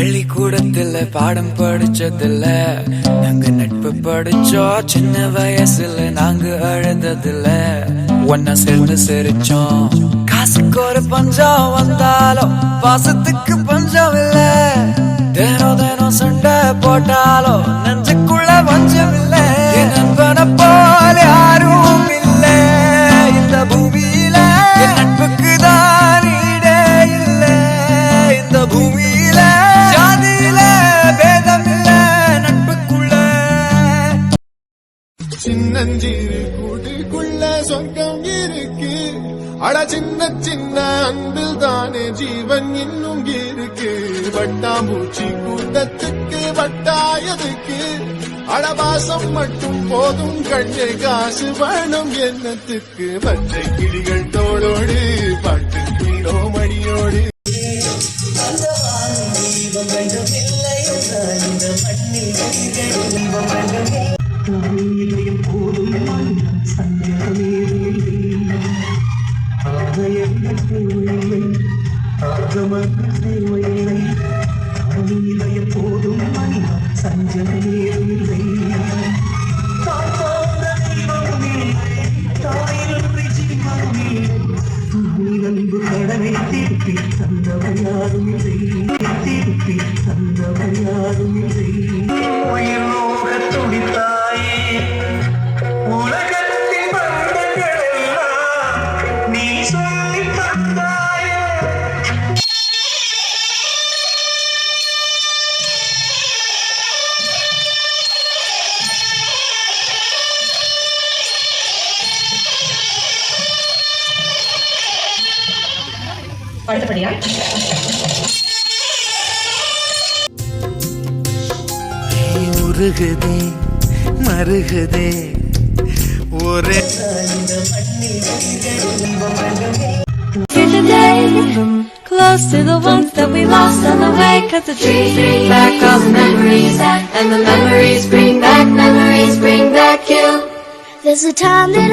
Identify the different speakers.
Speaker 1: பள்ளிக்கூடத்துல பாடம் படிச்சதில்ல, நாங்க நட்பு படிச்சோம். சின்ன வயசுல நாங்க அழுததில்ல, ஒன்னா சேர்ந்து சிரிச்சோம். காசுக்கு ஒரு பஞ்சம் வந்தாலும் பாசத்துக்கு பஞ்சம் இல்ல. தினம் தினம் சண்டை போட்டாலும் நெஞ்சுக்குள்ள பஞ்சம் இல்ல. என் நண்பனை போல யாரும் இல்ல இந்த பூமியில. என் நட்புக்கு தான் ஈடே இல்ல இந்த பூமியில. ஜாதியில பேதம் இல்ல நட்புக்குள்ள.
Speaker 2: சின்னஞ்சிறு கூட்டுக்குள்ள சொர்க்கம் இருக்கு. அட சின்ன சின்ன அன்பில் தானே ஜீவன் இன்னும் இருக்கு. வட்டாம்பூச்சி கூட்டத்துக்கு வட்டாயதுக்கு அடவாசம் மட்டும் போதும் கண்ணே, காசு வேணும் எண்ணத்துக்கு. பச்சை கிளிகள் தோளோடு பாட்டு கிளோ மணியோடு.
Speaker 3: போதும் சஞ்சமே அன்பு கடனை திருப்பி தந்தவையாரும் இல்லை, திருப்பி தந்தவையாரும் இல்லை. உயிரோக துடித்தாயே உலகத்தின் பந்தங்கள் எல்லாம் நீ சொல்லி தந்தாயே.
Speaker 4: அடுத்தபடியா
Speaker 1: உருகுதே மருகுதே ஒரே
Speaker 5: close to the ones that we lost on the way, 'cause the trees bring back all the memories, and the memories bring back you.
Speaker 6: There's a time that